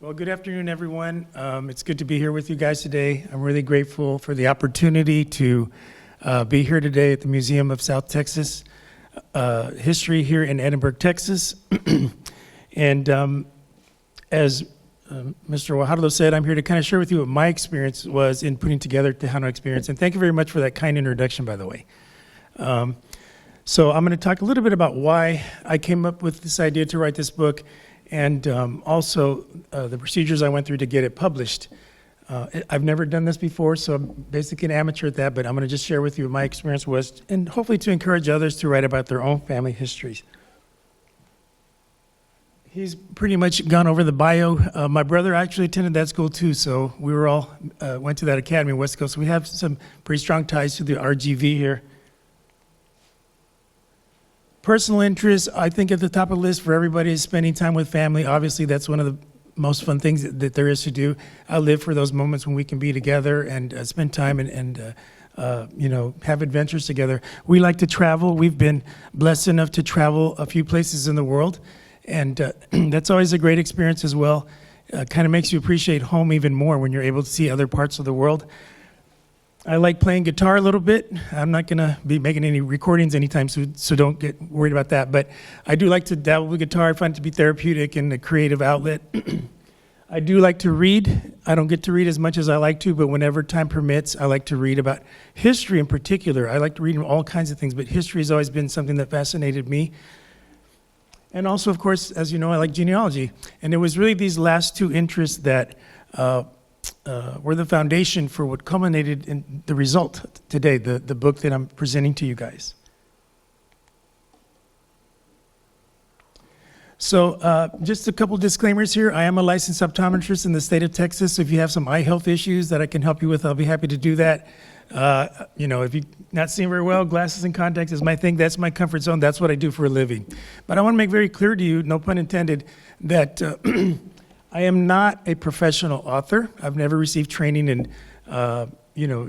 Well, good afternoon, everyone. It's good to be here with you guys today. I'm really grateful for the opportunity to be here today at the Museum of South Texas History here in Edinburgh, Texas. And as Mr. Guajardo said, I'm here to kind of share with you what my experience was in putting together Tejano Experience. And thank you very much for that kind introduction, by the way. So I'm going to talk a little bit about why I came up with this idea to write this book, and also the procedures I went through to get it published. I've never done this before, so I'm basically an amateur at that, but I'm going to just share with you what my experience was, and hopefully to encourage others to write about their own family histories. He's pretty much gone over the bio. My brother actually attended that school too, so we were all went to that academy, West Coast. So we have some pretty strong ties to the RGV here. Personal interests, I think at the top of the list for everybody is spending time with family. Obviously, that's one of the most fun things that there is to do. I live for those moments when we can be together and spend time and have adventures together. We like to travel. We've been blessed enough to travel a few places in the world, and that's always a great experience as well. Kind of makes you appreciate home even more when you're able to see other parts of the world. I like playing guitar a little bit. I'm not going to be making any recordings anytime soon, so don't get worried about that. But I do like to dabble with guitar. I find it to be therapeutic and a creative outlet. I do like to read. I don't get to read as much as I like to, but whenever time permits, I like to read about history in particular. I like to read all kinds of things, but history has always been something that fascinated me. And also, of course, as you know, I like genealogy. And it was really these last two interests that were the foundation for what culminated in the result today, the book that I'm presenting to you guys. So just a couple disclaimers here. I am a licensed optometrist in the state of Texas, so if you have some eye health issues that I can help you with, I'll be happy to do that. If you're not seeing very well, glasses and contacts is my thing. That's my comfort zone. That's what I do for a living. But I want to make very clear to you, no pun intended, that I am not a professional author. I've never received training in,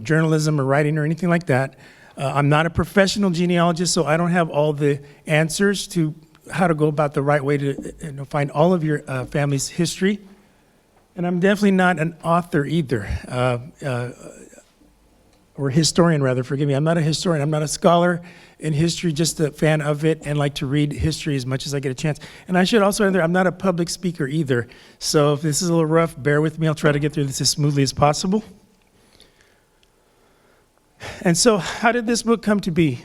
journalism or writing or anything like that. I'm not a professional genealogist, so I don't have all the answers to how to go about the right way to find all of your family's history. And I'm definitely not an author either, or historian rather, forgive me. I'm not a historian. I'm not a scholar in history, just a fan of it and like to read history as much as I get a chance. And I should also add there, I'm not a public speaker either. So if this is a little rough, bear with me. I'll try to get through this as smoothly as possible. And so how did this book come to be?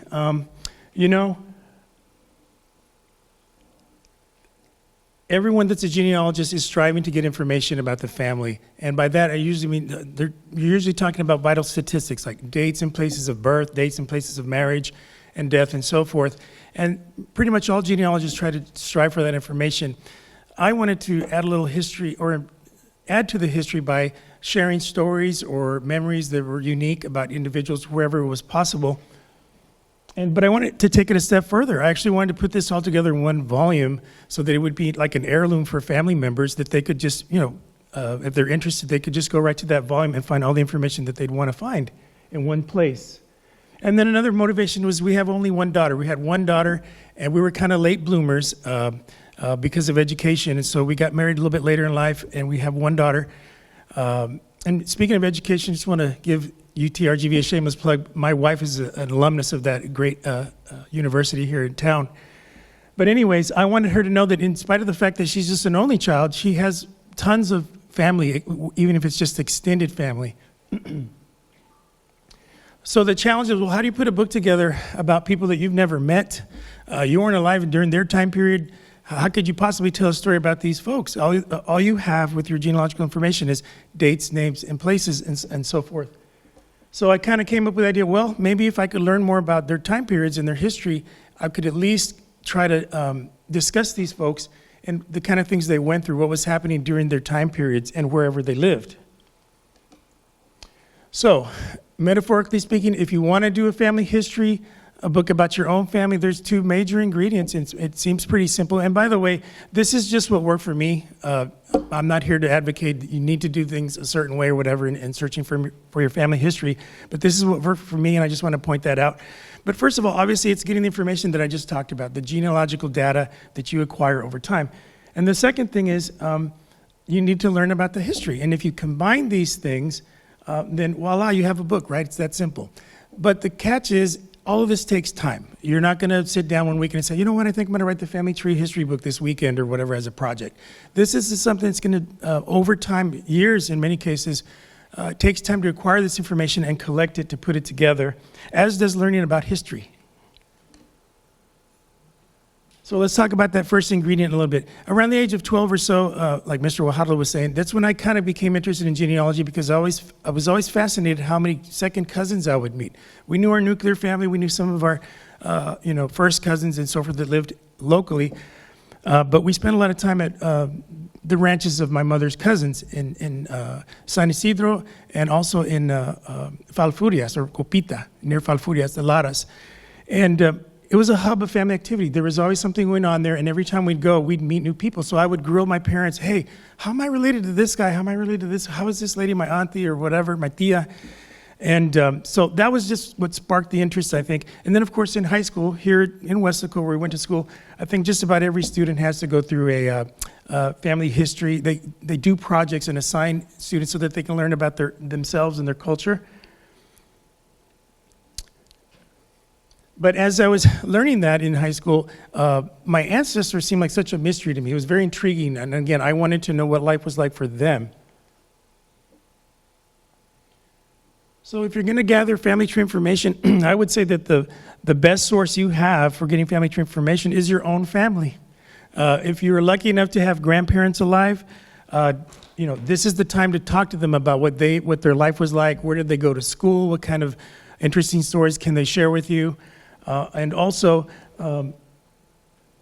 Everyone that's a genealogist is striving to get information about the family. And by that, I usually mean, you're usually talking about vital statistics like dates and places of birth, dates and places of marriage and death and so forth. And pretty much all genealogists try to strive for that information. I wanted to add a little history or add to the history by sharing stories or memories that were unique about individuals wherever it was possible. But I wanted to take it a step further. I actually wanted to put this all together in one volume so that it would be like an heirloom for family members that they could just, if they're interested, they could just go right to that volume and find all the information that they'd want to find in one place. And then another motivation was we have only one daughter. We had one daughter, and we were kind of late bloomers because of education. And so we got married a little bit later in life, and we have one daughter. And speaking of education, I just want to give UTRGV a shameless plug. My wife is an alumnus of that great university here in town. But anyways, I wanted her to know that in spite of the fact that she's just an only child, she has tons of family, even if it's just extended family. So the challenge is, well, how do you put a book together about people that you've never met? You weren't alive during their time period. How could you possibly tell a story about these folks? All you have with your genealogical information is dates, names, and places, and so forth. So I kind of came up with the idea, well, maybe if I could learn more about their time periods and their history, I could at least try to discuss these folks and the kind of things they went through, what was happening during their time periods and wherever they lived. So, metaphorically speaking, if you want to do a family history, a book about your own family, there's two major ingredients. It seems pretty simple. And by the way, this is just what worked for me. I'm not here to advocate that you need to do things a certain way or whatever in searching for your family history. But this is what worked for me, and I just want to point that out. But first of all, obviously, it's getting the information that I just talked about, the genealogical data that you acquire over time. And the second thing is, you need to learn about the history. And if you combine these things, then voila, you have a book, right? It's that simple. But the catch is, all of this takes time. You're not going to sit down one weekend and say, you know what, I think I'm going to write the family tree history book this weekend or whatever as a project. This is something that's going to, over time, years in many cases, it takes time to acquire this information and collect it to put it together, as does learning about history. So let's talk about that first ingredient a little bit. Around the age of 12 or so, like Mr. Wahadla was saying, that's when I kind of became interested in genealogy, because I was always fascinated how many second cousins I would meet. We knew our nuclear family, we knew some of our first cousins and so forth that lived locally, but we spent a lot of time at the ranches of my mother's cousins in San Isidro and also in Falfurias or Copita, near Falfurias, the Laras. And it was a hub of family activity. There was always something going on there, and every time we'd go, we'd meet new people. So I would grill my parents, hey, how am I related to this guy? How am I related to this? How is this lady my auntie or whatever, my tia? And so that was just what sparked the interest, I think. And then, of course, in high school, here in Westaco, where we went to school, I think just about every student has to go through a family history. They do projects and assign students so that they can learn about themselves and their culture. But as I was learning that in high school, my ancestors seemed like such a mystery to me. It was very intriguing. And again, I wanted to know what life was like for them. So if you're going to gather family tree information, I would say that the best source you have for getting family tree information is your own family. If you're lucky enough to have grandparents alive, this is the time to talk to them about what their life was like, where did they go to school, what kind of interesting stories can they share with you. And also,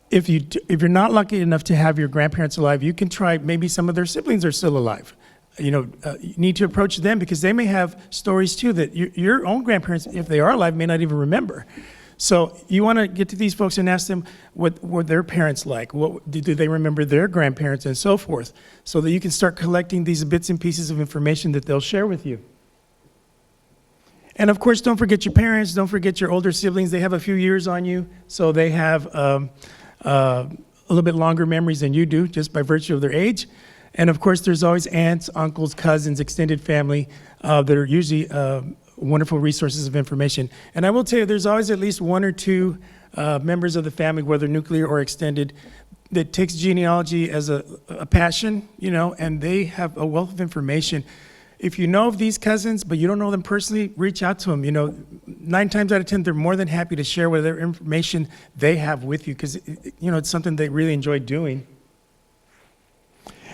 if you're not lucky enough to have your grandparents alive, you can try, maybe some of their siblings are still alive. You need to approach them because they may have stories too that your own grandparents, if they are alive, may not even remember. So you want to get to these folks and ask them what were their parents like, what do they remember their grandparents and so forth, so that you can start collecting these bits and pieces of information that they'll share with you. And of course, don't forget your parents, don't forget your older siblings. They have a few years on you, so they have a little bit longer memories than you do, just by virtue of their age. And of course, there's always aunts, uncles, cousins, extended family that are usually wonderful resources of information. And I will tell you, there's always at least one or two members of the family, whether nuclear or extended, that takes genealogy as a passion, and they have a wealth of information. If you know of these cousins, but you don't know them personally, reach out to them. 9 times out of 10, they're more than happy to share whatever information they have with you because, it's something they really enjoy doing.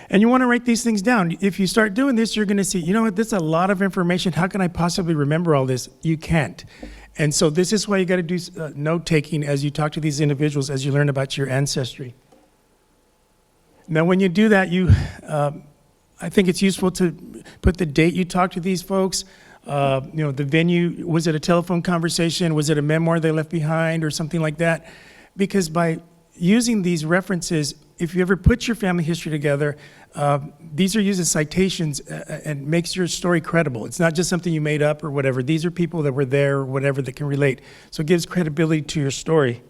And you want to write these things down. If you start doing this, you're going to see, this is a lot of information. How can I possibly remember all this? You can't. And so this is why you got to do note-taking as you talk to these individuals, as you learn about your ancestry. Now, when you do that, I think it's useful to put the date you talked to these folks, the venue. Was it a telephone conversation? Was it a memoir they left behind or something like that? Because by using these references, if you ever put your family history together, these are used as citations and makes your story credible. It's not just something you made up or whatever. These are people that were there or whatever that can relate. So it gives credibility to your story.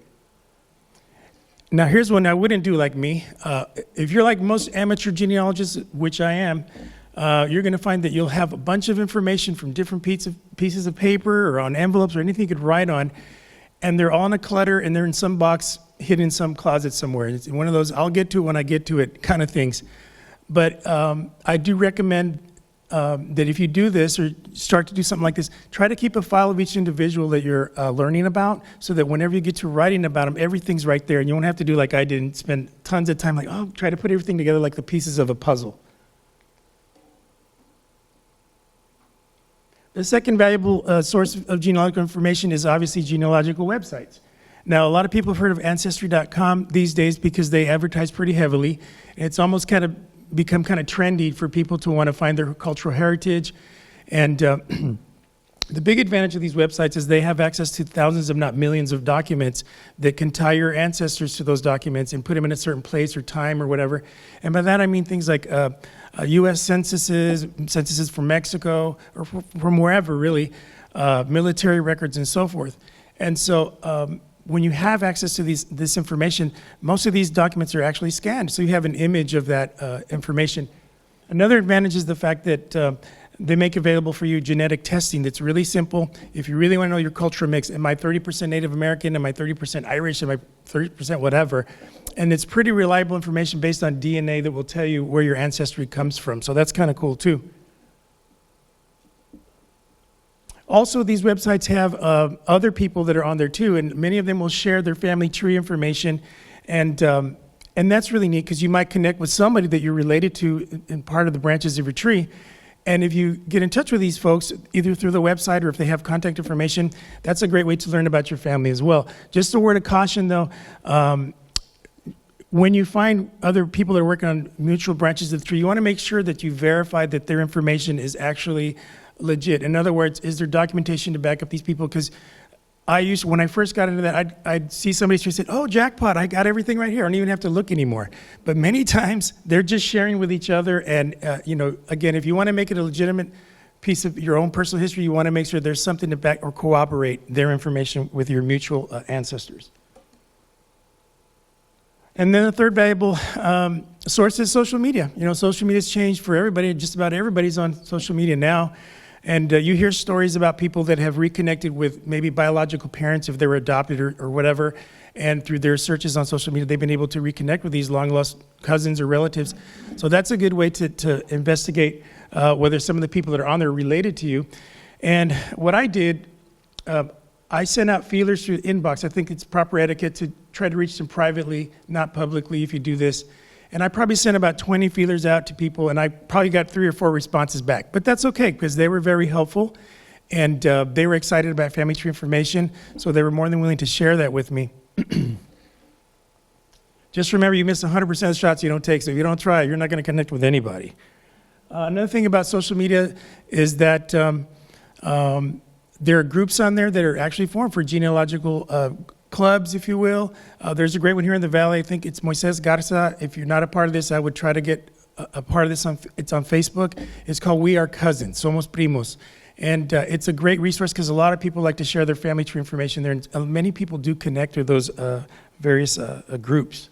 Now, here's one I wouldn't do like me. If you're like most amateur genealogists, which I am, you're going to find that you'll have a bunch of information from different pieces of paper or on envelopes or anything you could write on, and they're all in a clutter and they're in some box hidden in some closet somewhere. It's one of those I'll get to it when I get to it kind of things. But I do recommend that if you do this or start to do something like this, try to keep a file of each individual that you're learning about so that whenever you get to writing about them, everything's right there. And you won't have to do like I did and spend tons of time try to put everything together like the pieces of a puzzle. The second valuable source of genealogical information is obviously genealogical websites. Now, a lot of people have heard of Ancestry.com these days because they advertise pretty heavily. It's almost become kind of trendy for people to want to find their cultural heritage. And the big advantage of these websites is they have access to thousands, if not millions, of documents that can tie your ancestors to those documents and put them in a certain place or time or whatever. And by that I mean things like U.S. censuses from Mexico or from wherever really, military records and so forth. And so when you have access to this information, most of these documents are actually scanned. So you have an image of that information. Another advantage is the fact that they make available for you genetic testing that's really simple. If you really want to know your cultural mix, am I 30% Native American, am I 30% Irish, am I 30% whatever? And it's pretty reliable information based on DNA that will tell you where your ancestry comes from. So that's kind of cool too. Also, these websites have other people that are on there too, and many of them will share their family tree information. And that's really neat because you might connect with somebody that you're related to in part of the branches of your tree. And if you get in touch with these folks, either through the website or if they have contact information, that's a great way to learn about your family as well. Just a word of caution though, when you find other people that are working on mutual branches of the tree, you want to make sure that you verify that their information is actually legit. In other words, is there documentation to back up these people? Because when I first got into that, I'd see somebody who said, oh, jackpot, I got everything right here. I don't even have to look anymore. But many times, they're just sharing with each other. And, again, if you want to make it a legitimate piece of your own personal history, you want to make sure there's something to back or corroborate their information with your mutual ancestors. And then the third valuable source is social media. Social media's changed for everybody. Just about everybody's on social media now. And you hear stories about people that have reconnected with maybe biological parents if they were adopted or whatever. And through their searches on social media, they've been able to reconnect with these long-lost cousins or relatives. So that's a good way to investigate whether some of the people that are on there are related to you. And what I did, I sent out feelers through the inbox. I think it's proper etiquette to try to reach them privately, not publicly if you do this. And I probably sent about 20 feelers out to people, and I probably got 3 or 4 responses back. But that's okay, because they were very helpful, and they were excited about family tree information, so they were more than willing to share that with me. Just remember, you miss 100% of the shots you don't take, so if you don't try, you're not going to connect with anybody. Another thing about social media is that there are groups on there that are actually formed for genealogical clubs, if you will. There's a great one here in the Valley. I think it's Moises Garza. If you're not a part of this, I would try to get a part of this. It's on Facebook. It's called We Are Cousins, Somos Primos. And it's a great resource because a lot of people like to share their family tree information there. And many people do connect to those various groups.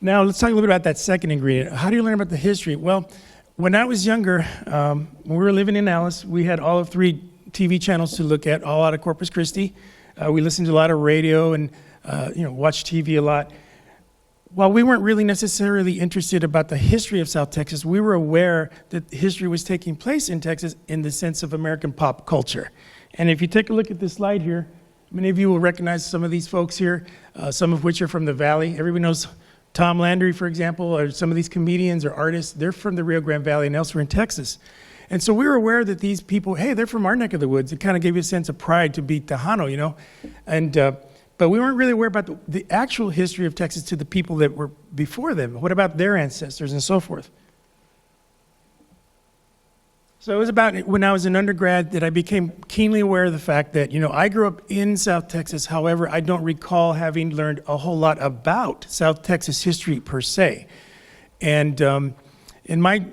Now, let's talk a little bit about that second ingredient. How do you learn about the history? Well, when I was younger, when we were living in Alice, we had all of 3 TV channels to look at, all out of Corpus Christi. We listened to a lot of radio and watched TV a lot. While we weren't really necessarily interested about the history of South Texas, we were aware that history was taking place in Texas in the sense of American pop culture. And if you take a look at this slide here, many of you will recognize some of these folks here, some of which are from the Valley. Everybody knows Tom Landry, for example, or some of these comedians or artists. They're from the Rio Grande Valley and elsewhere in Texas. And so we were aware that these people, hey, they're from our neck of the woods. It kind of gave you a sense of pride to be Tejano, And but we weren't really aware about the actual history of Texas to the people that were before them. What about their ancestors and so forth? So it was about when I was an undergrad that I became keenly aware of the fact that, I grew up in South Texas. However, I don't recall having learned a whole lot about South Texas history per se. And in my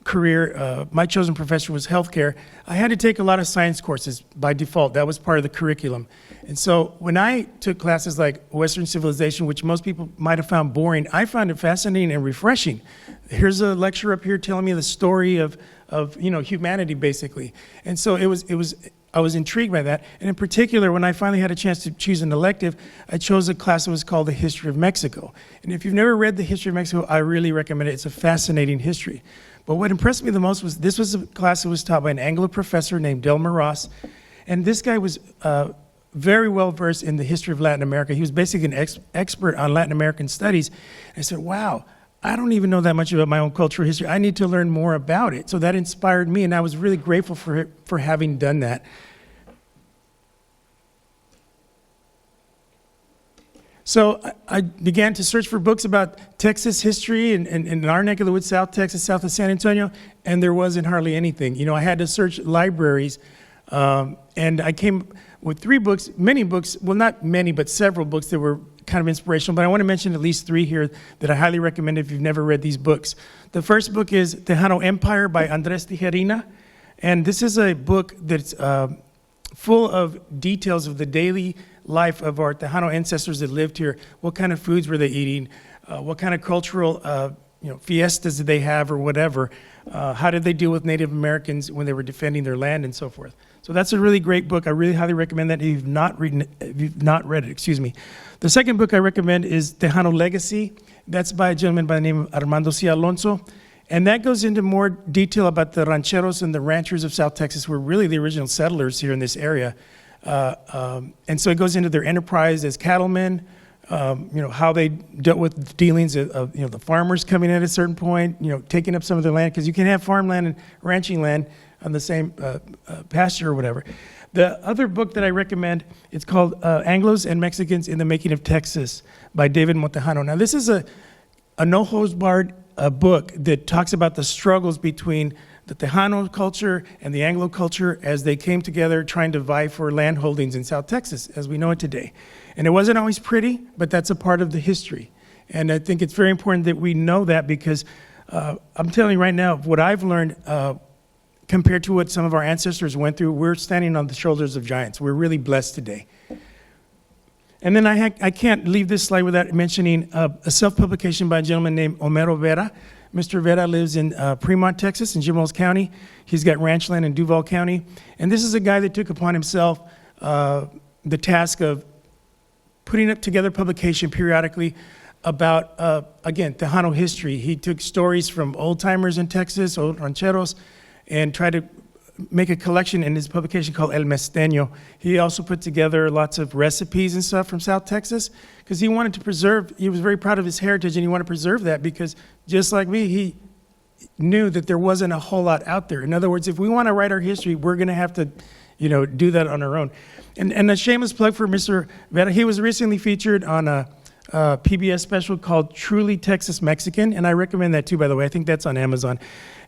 career, my chosen profession was healthcare. I had to take a lot of science courses by default. That was part of the curriculum. And so when I took classes like Western Civilization, which most people might have found boring, I found it fascinating and refreshing. Here's a lecture up here telling me the story of humanity, basically. And so I was intrigued by that. And in particular, when I finally had a chance to choose an elective, I chose a class that was called The History of Mexico. And if you've never read The History of Mexico, I really recommend it. It's a fascinating history. But what impressed me the most was this was a class that was taught by an Anglo professor named Delmer Ross. And this guy was very well versed in the history of Latin America. He was basically an expert on Latin American studies. And I said, wow, I don't even know that much about my own cultural history. I need to learn more about it. So that inspired me, and I was really grateful for having done that. So I began to search for books about Texas history and in our neck of the woods, South Texas, south of San Antonio, and there wasn't hardly anything. I had to search libraries, and I came with 3 books, many books, well, not many, but several books that were kind of inspirational, but I want to mention at least 3 here that I highly recommend if you've never read these books. The first book is Tejano Empire by Andres Tijerina, and this is a book that's full of details of the daily life of our Tejano ancestors that lived here. What kind of foods were they eating? What kind of cultural fiestas did they have or whatever? How did they deal with Native Americans when they were defending their land and so forth? So that's a really great book. I really highly recommend that if you've not read it, excuse me. The second book I recommend is Tejano Legacy. That's by a gentleman by the name of Armando C. Alonso. And that goes into more detail about the rancheros and the ranchers of South Texas, who were really the original settlers here in this area. And so it goes into their enterprise as cattlemen, how they dealt with dealings of the farmers coming in at a certain point, taking up some of their land, because you can have farmland and ranching land on the same pasture or whatever. The other book that I recommend, it's called Anglos and Mexicans in the Making of Texas by David Motegano. Now, this is a no-holds-barred book that talks about the struggles between the Tejano culture and the Anglo culture as they came together trying to vie for land holdings in South Texas as we know it today. And it wasn't always pretty, but that's a part of the history. And I think it's very important that we know that, because I'm telling you right now, what I've learned compared to what some of our ancestors went through, we're standing on the shoulders of giants. We're really blessed today. And then I can't leave this slide without mentioning a self-publication by a gentleman named Homero Vera. Mr. Vera lives in Fremont, Texas, in Jim Wells County. He's got ranch land in Duval County. And this is a guy that took upon himself the task of putting up together publication periodically about, again, Tejano history. He took stories from old-timers in Texas, old rancheros, and tried to make a collection in his publication called El Mesteño. He also put together lots of recipes and stuff from South Texas, because he wanted to preserve, he was very proud of his heritage, and he wanted to preserve that, because just like me, he knew that there wasn't a whole lot out there. In other words, if we want to write our history, we're going to have to, do that on our own. And a shameless plug for Mr. Vera, he was recently featured on a PBS special called Truly Texas Mexican, and I recommend that too, by the way. I think that's on Amazon.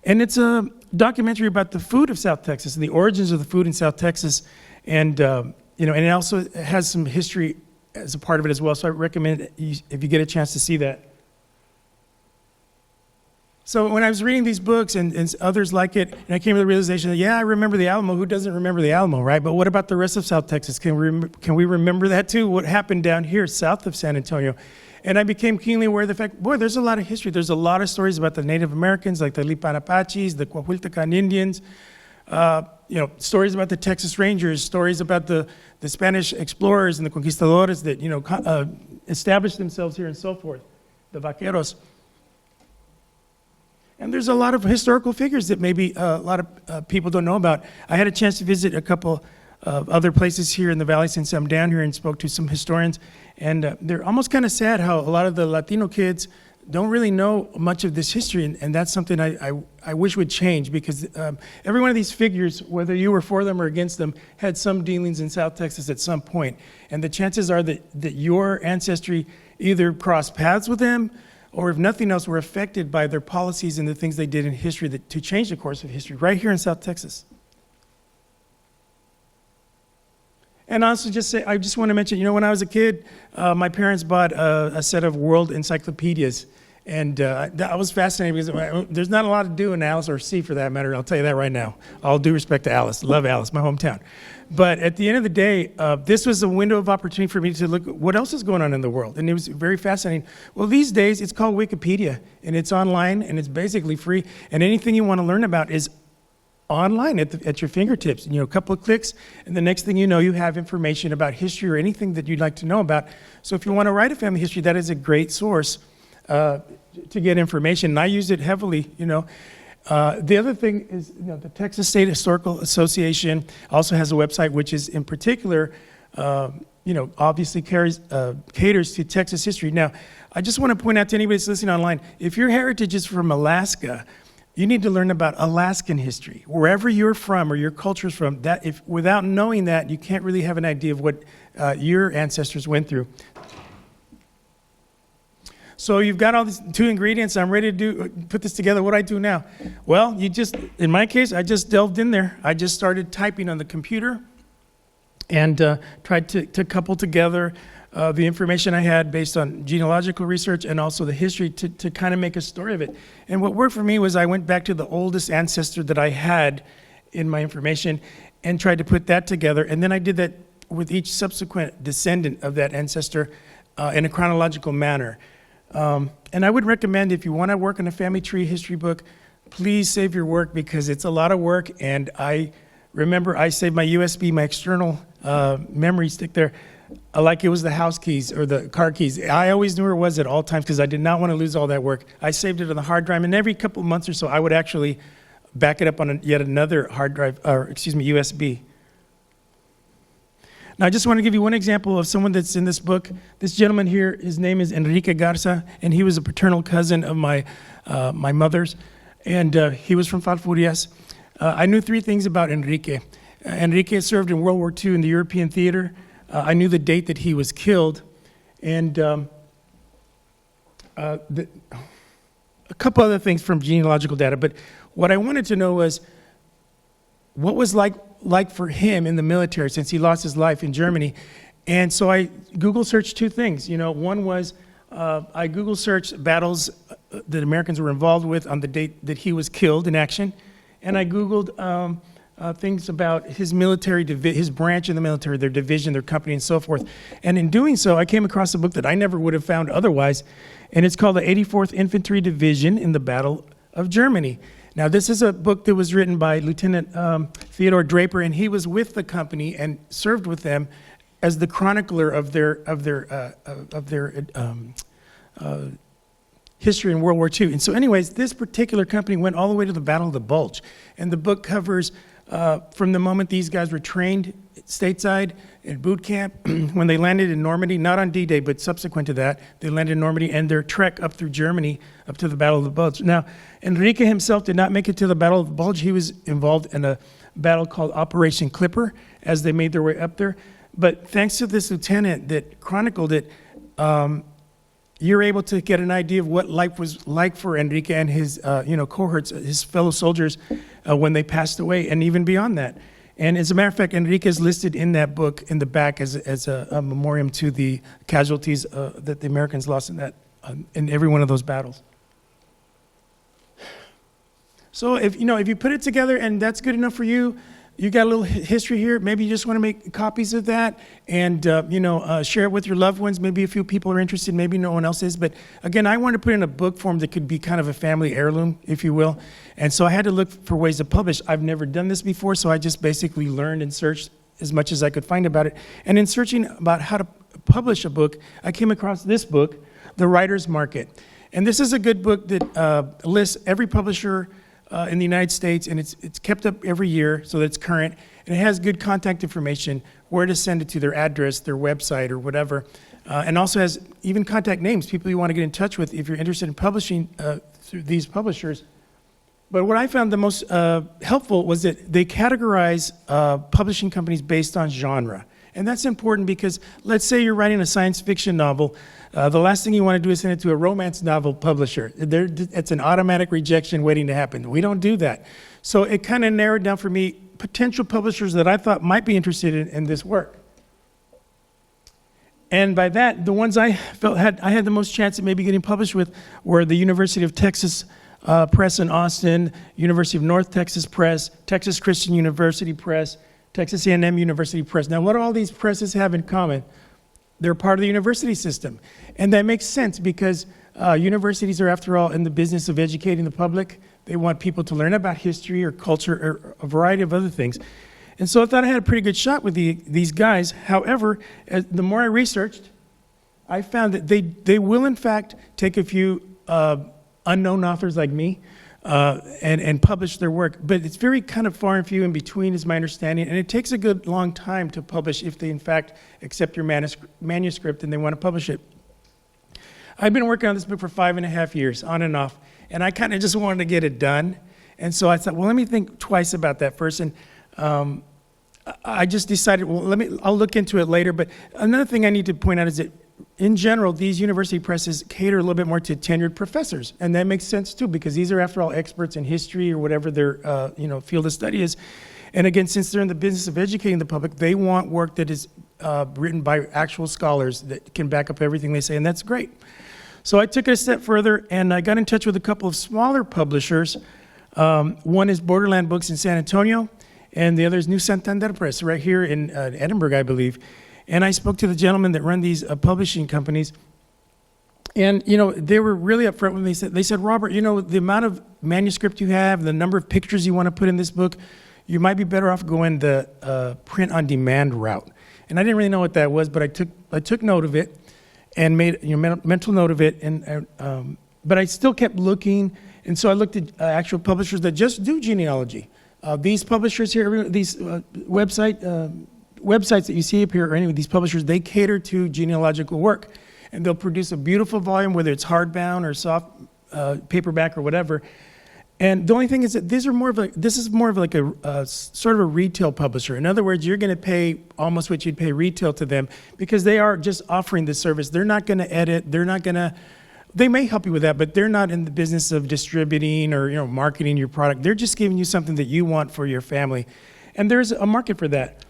And it's a documentary about the food of South Texas and the origins of the food in South Texas. And, and it also has some history as a part of it as well. So I recommend if you get a chance to see that. So when I was reading these books and others like it, and I came to the realization that, I remember the Alamo. Who doesn't remember the Alamo, right? But what about the rest of South Texas? Can we remember that too? What happened down here south of San Antonio? And I became keenly aware of the fact, there's a lot of history. There's a lot of stories about the Native Americans, like the Lipan Apaches, the Coahuiltecan Indians, stories about the Texas Rangers, stories about the Spanish explorers and the conquistadores that, established themselves here and so forth, the vaqueros. And there's a lot of historical figures that maybe a lot of people don't know about. I had a chance to visit a couple of other places here in the valley since I'm down here and spoke to some historians. And they're almost kind of sad how a lot of the Latino kids don't really know much of this history. And that's something I wish would change, because every one of these figures, whether you were for them or against them, had some dealings in South Texas at some point. And the chances are that your ancestry either crossed paths with them, or if nothing else, were affected by their policies and the things they did in history to change the course of history right here in South Texas. And also I just want to mention, when I was a kid, my parents bought a set of world encyclopedias. And I was fascinated because there's not a lot to do in Alice, or see for that matter. I'll tell you that right now. All due respect to Alice. Love Alice, my hometown. But at the end of the day, this was a window of opportunity for me to look at what else is going on in the world. And it was very fascinating. Well, these days, it's called Wikipedia. And it's online, and it's basically free. And anything you want to learn about is online at your fingertips. A couple of clicks, and the next thing you know, you have information about history or anything that you'd like to know about. So if you want to write a family history, that is a great source to get information, and I use it heavily. The other thing is, the Texas State Historical Association also has a website which is in particular, obviously caters to Texas history. Now, I just want to point out to anybody that's listening online, if your heritage is from Alaska, you need to learn about Alaskan history. Wherever you're from or your culture is from, without knowing that, you can't really have an idea of what your ancestors went through. So you've got all these two ingredients. I'm ready to put this together. What do I do now? Well, in my case, I just delved in there. I just started typing on the computer and tried to couple together the information I had based on genealogical research and also the history to kind of make a story of it. And what worked for me was I went back to the oldest ancestor that I had in my information and tried to put that together. And then I did that with each subsequent descendant of that ancestor in a chronological manner. And I would recommend, if you want to work on a family tree history book, please save your work, because it's a lot of work. And I remember I saved my USB, my external memory stick there, like it was the house keys or the car keys. I always knew where it was at all times because I did not want to lose all that work. I saved it on the hard drive, and every couple of months or so, I would actually back it up on yet another hard drive, USB. Now, I just want to give you one example of someone that's in this book. This gentleman here, his name is Enrique Garza, and he was a paternal cousin of my mother's, and he was from Falfurrias. I knew three things about Enrique. Enrique served in World War II in the European theater. I knew the date that he was killed, and a couple other things from genealogical data. But what I wanted to know was what was like for him in the military, since he lost his life in Germany. And so I Google searched two things. One was I Google searched battles that Americans were involved with on the date that he was killed in action, and I Googled things about his military, his branch in the military, their division, their company, and so forth. And in doing so, I came across a book that I never would have found otherwise, and it's called the 84th Infantry Division in the Battle of Germany. Now, this is a book that was written by Lieutenant Theodore Draper, and he was with the company and served with them as the chronicler of their history in World War II. And so anyways, this particular company went all the way to the Battle of the Bulge. And the book covers from the moment these guys were trained stateside in boot camp, when they landed in Normandy, not on D-Day, but subsequent to that, they landed in Normandy, and their trek up through Germany, up to the Battle of the Bulge. Now, Enrique himself did not make it to the Battle of the Bulge. He was involved in a battle called Operation Clipper as they made their way up there. But thanks to this lieutenant that chronicled it, you're able to get an idea of what life was like for Enrique and his cohorts, his fellow soldiers, when they passed away, and even beyond that. And as a matter of fact, Enrique is listed in that book in the back as a memoriam to the casualties that the Americans lost in every one of those battles. So if you put it together and that's good enough for you, you got a little history here. Maybe you just want to make copies of that and share it with your loved ones. Maybe a few people are interested, maybe no one else is. But again, I wanted to put it in a book form that could be kind of a family heirloom, if you will. And so I had to look for ways to publish. I've never done this before, so I just basically learned and searched as much as I could find about it. And in searching about how to publish a book, I came across this book, The Writer's Market. And this is a good book that lists every publisher in the United States, and it's kept up every year so that it's current, and it has good contact information, where to send it to, their address, their website, or whatever, and also has even contact names, people you want to get in touch with if you're interested in publishing through these publishers. But what I found the most helpful was that they categorize publishing companies based on genre. And that's important because let's say you're writing a science fiction novel. The last thing you want to do is send it to a romance novel publisher. It's an automatic rejection waiting to happen. We don't do that. So it kind of narrowed down for me potential publishers that I thought might be interested in this work. And by that, the ones I felt I had the most chance of maybe getting published with were the University of Texas Press in Austin, University of North Texas Press, Texas Christian University Press, Texas A&M University Press. Now, what do all these presses have in common? They're part of the university system. And that makes sense because universities are, after all, in the business of educating the public. They want people to learn about history or culture or a variety of other things. And so I thought I had a pretty good shot with these guys. However, the more I researched, I found that they will, in fact, take a few unknown authors like me and publish their work. But it's very kind of far and few in between, is my understanding. And it takes a good long time to publish if they, in fact, accept your manuscript and they want to publish it. I've been working on this book for 5.5 years, on and off. And I kind of just wanted to get it done. And so I thought, well, let me think twice about that first. And I just decided, well, I'll look into it later. But another thing I need to point out is that in general, these university presses cater a little bit more to tenured professors. And that makes sense too, because these are, after all, experts in history or whatever their field of study is. And again, since they're in the business of educating the public, they want work that is written by actual scholars that can back up everything they say, and that's great. So I took it a step further, and I got in touch with a couple of smaller publishers. One is Borderland Books in San Antonio, and the other is New Santander Press, right here in Edinburgh, I believe. And I spoke to the gentlemen that run these publishing companies, And, they were really upfront when they said, Robert, the amount of manuscript you have, the number of pictures you want to put in this book, you might be better off going the print on demand route. And I didn't really know what that was, but I took note of it and made mental note of it. But I still kept looking. And so I looked at actual publishers that just do genealogy. These publishers here, these websites that you see up here, or any of these publishers, they cater to genealogical work. And they'll produce a beautiful volume, whether it's hardbound or soft paperback or whatever. And the only thing is that this is more of like a sort of a retail publisher. In other words, you're going to pay almost what you'd pay retail to them because they are just offering this service. They're not going to edit. They may help you with that, but they're not in the business of distributing or marketing your product. They're just giving you something that you want for your family. And there's a market for that.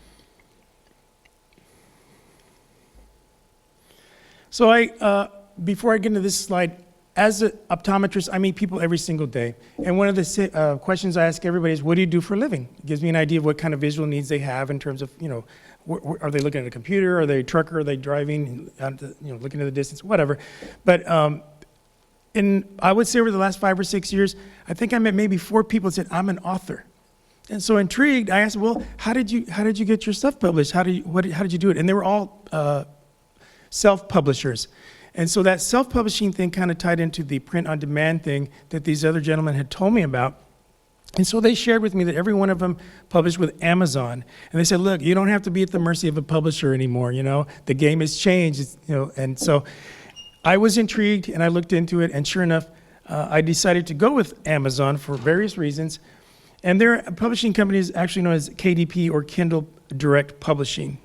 So before I get into this slide, as an optometrist, I meet people every single day. And one of the questions I ask everybody is, what do you do for a living? It gives me an idea of what kind of visual needs they have in terms of, are they looking at a computer? Are they a trucker? Are they driving, looking at the distance, whatever. But I would say over the last 5 or 6 years, I think I met maybe 4 people that said, I'm an author. And so intrigued, I asked, well, how did you get your stuff published? How did you do it? And they were all self-publishers. And so that self-publishing thing kind of tied into the print-on-demand thing that these other gentlemen had told me about. And so they shared with me that every one of them published with Amazon. And they said, look, you don't have to be at the mercy of a publisher anymore, The game has changed, And so I was intrigued, and I looked into it, and sure enough, I decided to go with Amazon for various reasons. And their publishing company is actually known as KDP, or Kindle Direct Publishing.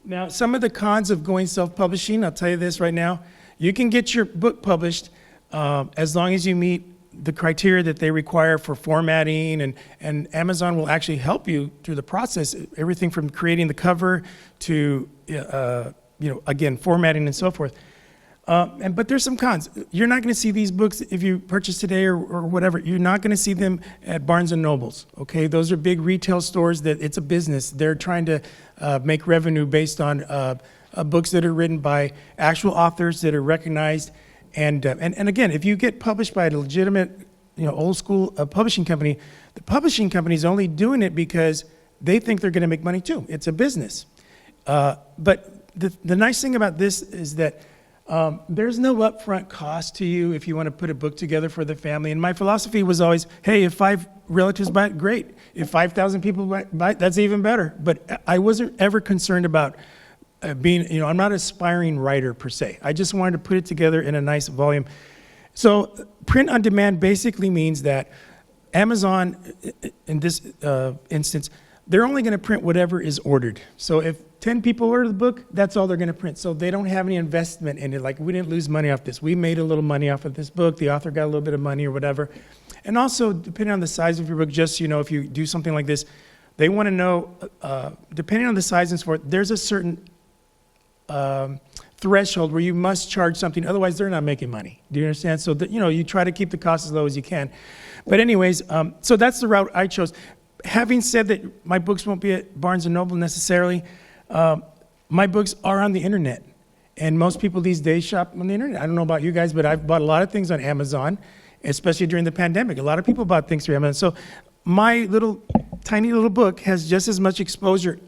Now, some of the cons of going self-publishing, I'll tell you this right now. You can get your book published as long as you meet the criteria that they require for formatting, and Amazon will actually help you through the process, everything from creating the cover to, again, formatting and so forth. But there's some cons. You're not going to see these books if you purchase today or whatever. You're not going to see them at Barnes and Nobles. Okay, those are big retail stores. That it's a business. They're trying to make revenue based on books that are written by actual authors that are recognized. And again, if you get published by a legitimate, old school publishing company, the publishing company is only doing it because they think they're going to make money too. It's a business. But the nice thing about this is that there's no upfront cost to you if you want to put a book together for the family. And my philosophy was always, hey, if 5 relatives buy it, great. If 5,000 people buy it, that's even better. But I wasn't ever concerned about being, I'm not an aspiring writer per se. I just wanted to put it together in a nice volume. So print on demand basically means that Amazon, in this instance, they're only going to print whatever is ordered. So if 10 people order the book, that's all they're going to print. So they don't have any investment in it. Like, we didn't lose money off this. We made a little money off of this book. The author got a little bit of money or whatever. And also, depending on the size of your book, just, if you do something like this, they want to know, depending on the size and so forth, there's a certain threshold where you must charge something. Otherwise, they're not making money. Do you understand? So, you try to keep the cost as low as you can. But anyways, so that's the route I chose. Having said that, my books won't be at Barnes & Noble necessarily. My books are on the internet, and most people these days shop on the internet. I don't know about you guys, but I've bought a lot of things on Amazon, especially during the pandemic. A lot of people bought things through Amazon. So my tiny little book has just as much exposure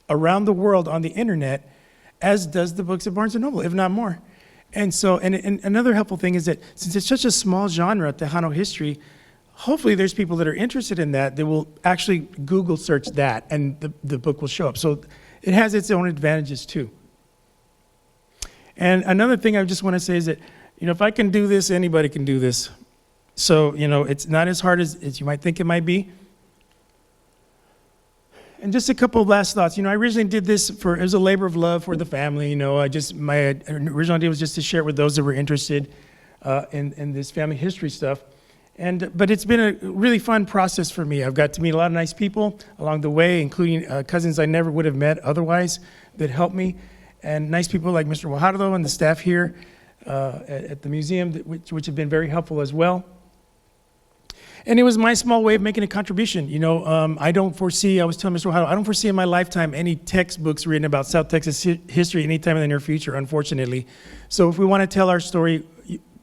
around the world on the internet as does the books at Barnes & Noble, if not more. And so, and another helpful thing is that since it's such a small genre, Tejano history, hopefully there's people that are interested in that will actually Google search that, and the book will show up. So it has its own advantages too. And another thing I just want to say is that, if I can do this, anybody can do this. So, it's not as hard as you might think it might be. And just a couple of last thoughts. I originally did this it was a labor of love for the family. My original idea was just to share it with those that were interested in this family history stuff. But it's been a really fun process for me. I've got to meet a lot of nice people along the way, including cousins I never would have met otherwise that helped me, and nice people like Mr. Guajardo and the staff here at the museum, which have been very helpful as well. And it was my small way of making a contribution. You know, I don't foresee, I was telling Mr. Ohio, I don't foresee in my lifetime any textbooks written about South Texas history anytime in the near future, unfortunately. So if we want to tell our story,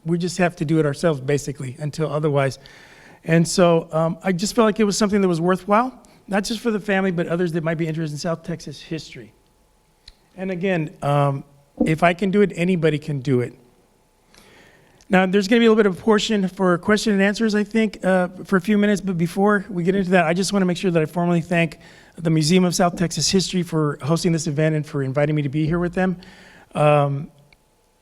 we just have to do it ourselves, basically, until otherwise. And so I just felt like it was something that was worthwhile, not just for the family, but others that might be interested in South Texas history. And again, if I can do it, anybody can do it. Now, there's going to be a little bit of a portion for question and answers, I think, for a few minutes. But before we get into that, I just want to make sure that I formally thank the Museum of South Texas History for hosting this event and for inviting me to be here with them.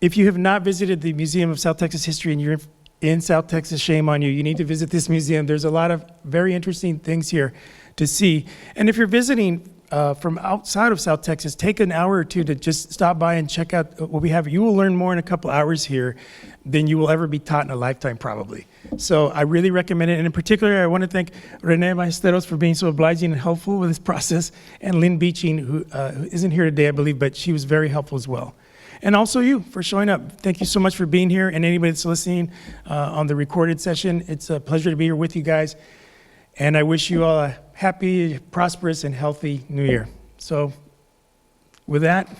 If you have not visited the Museum of South Texas History and you're in South Texas, shame on you. You need to visit this museum. There's a lot of very interesting things here to see. And if you're visiting from outside of South Texas, take an hour or two to just stop by and check out what we have. You will learn more in a couple hours here than you will ever be taught in a lifetime, probably. So I really recommend it. And in particular, I want to thank Renee Ballesteros for being so obliging and helpful with this process, and Lynn Beeching, who isn't here today, I believe, but she was very helpful as well. And also you for showing up. Thank you so much for being here. And anybody that's listening on the recorded session, it's a pleasure to be here with you guys. And I wish you all a happy, prosperous, and healthy New Year. So with that,